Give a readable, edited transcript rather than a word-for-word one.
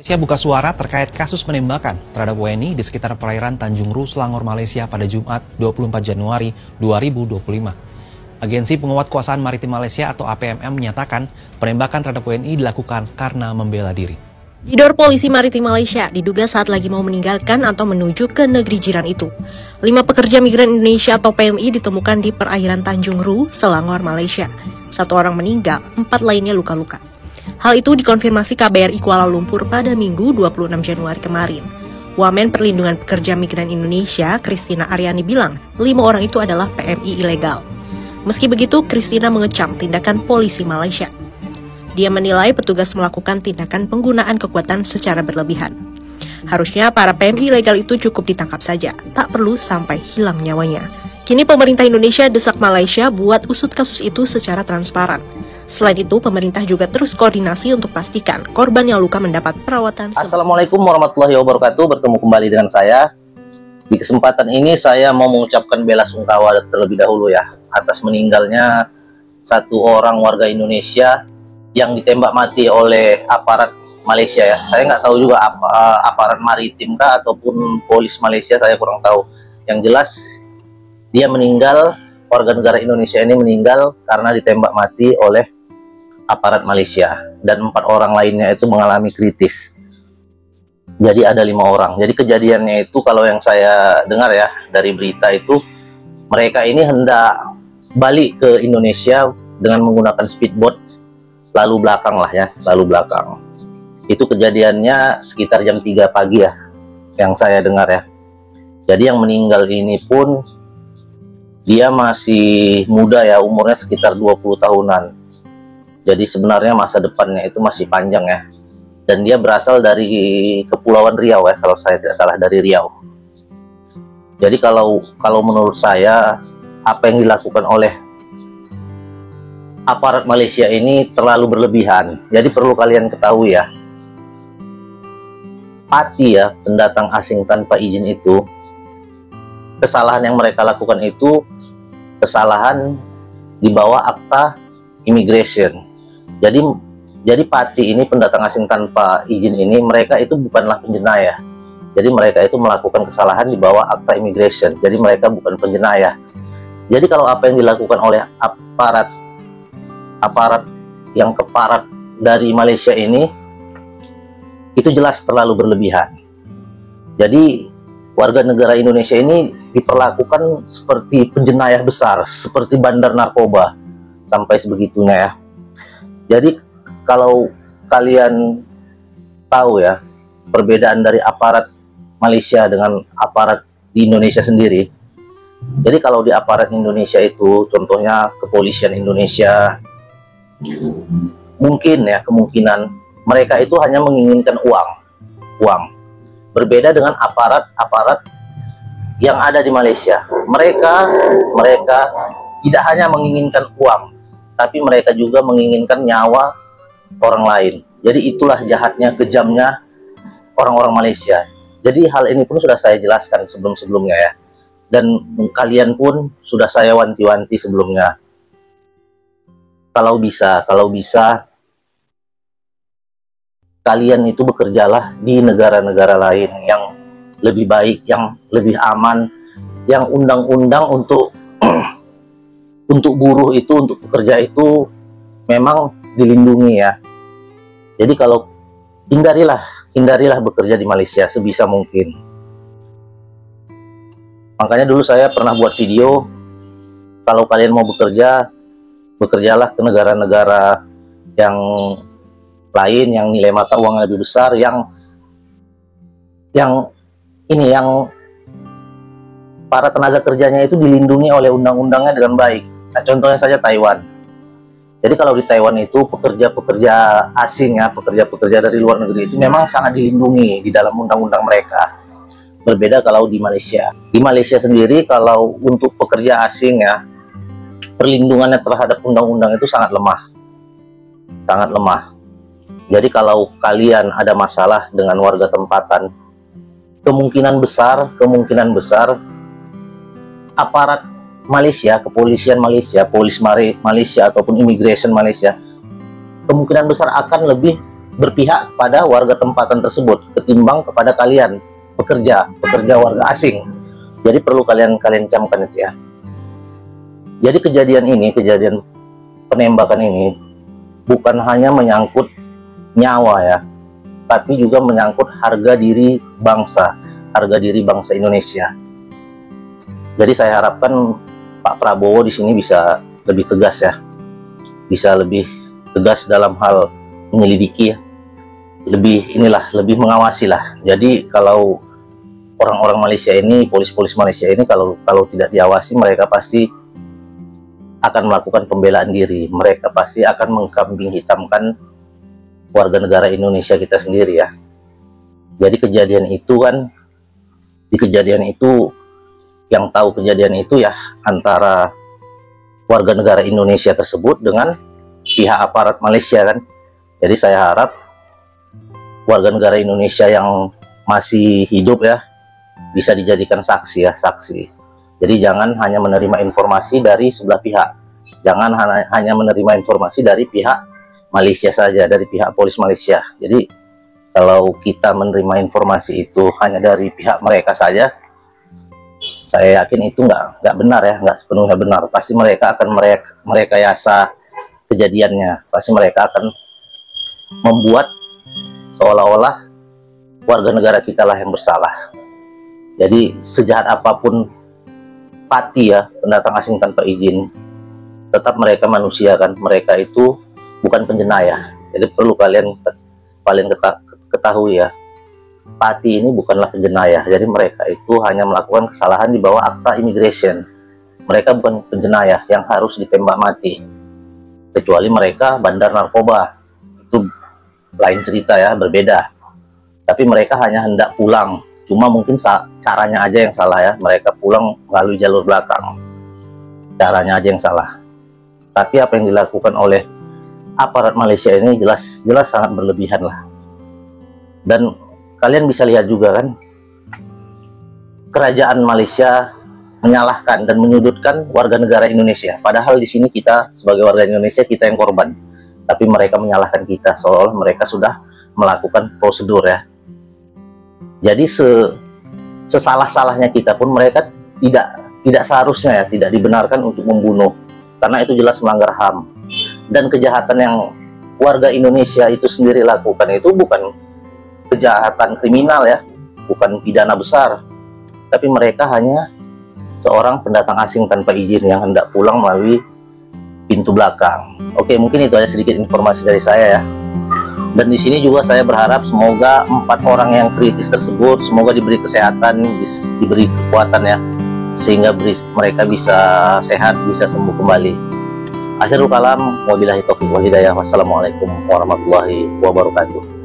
Malaysia buka suara terkait kasus penembakan terhadap WNI di sekitar perairan Tanjung Ru, Selangor, Malaysia pada Jumat 24 Januari 2025. Agensi Penguat Kuasaan Maritim Malaysia atau APMM menyatakan penembakan terhadap WNI dilakukan karena membela diri. Didor Polisi Maritim Malaysia diduga saat lagi mau meninggalkan atau menuju ke negeri jiran itu. 5 pekerja migran Indonesia atau PMI ditemukan di perairan Tanjung Ru, Selangor, Malaysia. 1 orang meninggal, 4 lainnya luka-luka. Hal itu dikonfirmasi KBRI Kuala Lumpur pada Minggu 26 Januari kemarin. Wamen Perlindungan Pekerja Migran Indonesia, Christina Aryani bilang, 5 orang itu adalah PMI ilegal. Meski begitu, Christina mengecam tindakan polisi Malaysia. Dia menilai petugas melakukan tindakan penggunaan kekuatan secara berlebihan. Harusnya para PMI ilegal itu cukup ditangkap saja, tak perlu sampai hilang nyawanya. Kini pemerintah Indonesia desak Malaysia buat usut kasus itu secara transparan. Selain itu, pemerintah juga terus koordinasi untuk pastikan korban yang luka mendapat perawatan. Assalamualaikum warahmatullahi wabarakatuh. Bertemu kembali dengan saya. Di kesempatan ini saya mau mengucapkan bela sungkawa terlebih dahulu ya atas meninggalnya 1 orang warga Indonesia yang ditembak mati oleh aparat Malaysia ya. Saya nggak tahu juga aparat maritim kah ataupun polis Malaysia, saya kurang tahu. Yang jelas dia meninggal, warga negara Indonesia ini meninggal karena ditembak mati oleh aparat Malaysia, dan 4 orang lainnya itu mengalami kritis. Jadi ada 5 orang. Jadi kejadiannya itu kalau yang saya dengar ya dari berita itu, mereka ini hendak balik ke Indonesia dengan menggunakan speedboat lalu belakang lah ya, lalu belakang. Itu kejadiannya sekitar jam 3 pagi ya, yang saya dengar ya. Jadi yang meninggal ini pun dia masih muda ya, umurnya sekitar 20 tahunan. Jadi sebenarnya masa depannya itu masih panjang ya. Dan dia berasal dari Kepulauan Riau ya, kalau saya tidak salah dari Riau. Jadi kalau menurut saya apa yang dilakukan oleh aparat Malaysia ini terlalu berlebihan. Jadi perlu kalian ketahui ya, PATI ya, pendatang asing tanpa izin itu, kesalahan yang mereka lakukan itu kesalahan di bawah akta immigration. Jadi PATI ini, pendatang asing tanpa izin ini, mereka itu bukanlah penjenayah. Jadi mereka itu melakukan kesalahan di bawah akta immigration. Jadi mereka bukan penjenayah. Jadi kalau apa yang dilakukan oleh aparat yang keparat dari Malaysia ini, itu jelas terlalu berlebihan. Jadi warga negara Indonesia ini diperlakukan seperti penjenayah besar, seperti bandar narkoba, sampai sebegitunya ya. Jadi kalau kalian tahu ya perbedaan dari aparat Malaysia dengan aparat di Indonesia sendiri. Jadi kalau di aparat Indonesia itu, contohnya kepolisian Indonesia, mungkin ya, kemungkinan mereka itu hanya menginginkan uang. Berbeda dengan aparat yang ada di Malaysia. Mereka tidak hanya menginginkan uang, tapi mereka juga menginginkan nyawa orang lain. Jadi itulah jahatnya, kejamnya orang-orang Malaysia. Jadi hal ini pun sudah saya jelaskan sebelum-sebelumnya ya. Dan kalian pun sudah saya wanti-wanti sebelumnya. Kalau bisa kalian itu bekerjalah di negara-negara lain yang lebih baik, yang lebih aman, yang undang-undang untuk buruh itu, untuk pekerja itu memang dilindungi ya. Jadi kalau hindarilah bekerja di Malaysia sebisa mungkin. Makanya dulu saya pernah buat video, kalau kalian mau bekerja, bekerjalah ke negara-negara yang lain, yang nilai mata uangnya lebih besar, yang para tenaga kerjanya itu dilindungi oleh undang-undangnya dengan baik. Nah, contohnya saja Taiwan. Jadi kalau di Taiwan itu pekerja-pekerja asing ya, pekerja-pekerja dari luar negeri itu memang sangat dilindungi di dalam undang-undang mereka. Berbeda kalau di Malaysia. Di Malaysia sendiri kalau untuk pekerja asing ya, perlindungannya terhadap undang-undang itu sangat lemah. Sangat lemah. Jadi kalau kalian ada masalah dengan warga tempatan, kemungkinan besar aparat Malaysia, kepolisian Malaysia, polis Malaysia ataupun immigration Malaysia, kemungkinan besar akan lebih berpihak pada warga tempatan tersebut ketimbang kepada kalian pekerja warga asing. Jadi perlu kalian camkan itu ya. Jadi kejadian penembakan ini bukan hanya menyangkut nyawa ya, tapi juga menyangkut harga diri bangsa Indonesia. Jadi saya harapkan Pak Prabowo di sini bisa lebih tegas ya, bisa lebih tegas dalam hal menyelidiki ya, lebih mengawasi lah. Jadi kalau orang-orang Malaysia ini, polis-polis Malaysia ini kalau tidak diawasi, mereka pasti akan melakukan pembelaan diri, mereka pasti akan mengkambing hitamkan warga negara Indonesia kita sendiri ya. Jadi di kejadian itu yang tahu kejadian itu ya antara warga negara Indonesia tersebut dengan pihak aparat Malaysia kan. Jadi saya harap warga negara Indonesia yang masih hidup ya bisa dijadikan saksi ya, saksi. Jadi jangan hanya menerima informasi dari sebelah pihak, jangan hanya menerima informasi dari pihak Malaysia saja, dari pihak polis Malaysia. Jadi kalau kita menerima informasi itu hanya dari pihak mereka saja, saya yakin itu nggak benar ya, nggak sepenuhnya benar. Pasti mereka akan merekayasa kejadiannya, pasti mereka akan membuat seolah-olah warga negara kita lah yang bersalah. Jadi sejahat apapun Pati ya, pendatang asing tanpa izin, tetap mereka manusia kan, mereka itu bukan penjenayah. Jadi perlu kalian ketahui ya, Pati ini bukanlah penjenayah. Jadi mereka itu hanya melakukan kesalahan di bawah akta immigration. Mereka bukan penjenayah yang harus ditembak mati, kecuali mereka bandar narkoba, itu lain cerita ya, berbeda. Tapi mereka hanya hendak pulang, cuma mungkin caranya aja yang salah ya, mereka pulang melalui jalur belakang, caranya aja yang salah. Tapi apa yang dilakukan oleh aparat Malaysia ini jelas sangat berlebihan lah. Dan kalian bisa lihat juga kan, kerajaan Malaysia menyalahkan dan menyudutkan warga negara Indonesia, padahal di sini kita sebagai warga Indonesia kita yang korban, tapi mereka menyalahkan kita seolah mereka sudah melakukan prosedur ya. Jadi sesalah-salahnya kita pun mereka tidak seharusnya ya, tidak dibenarkan untuk membunuh, karena itu jelas melanggar HAM. Dan kejahatan yang warga Indonesia itu sendiri lakukan itu bukan kejahatan kriminal ya, bukan pidana besar, tapi mereka hanya seorang pendatang asing tanpa izin yang hendak pulang melalui pintu belakang. Oke, mungkin itu aja sedikit informasi dari saya ya. Dan di sini juga saya berharap semoga 4 orang yang kritis tersebut semoga diberi kesehatan, diberi kekuatan ya, sehingga mereka bisa sehat, bisa sembuh kembali. Akhirul kalam, wabillahi taufiq wal hidayah. Wassalamualaikum warahmatullahi wabarakatuh.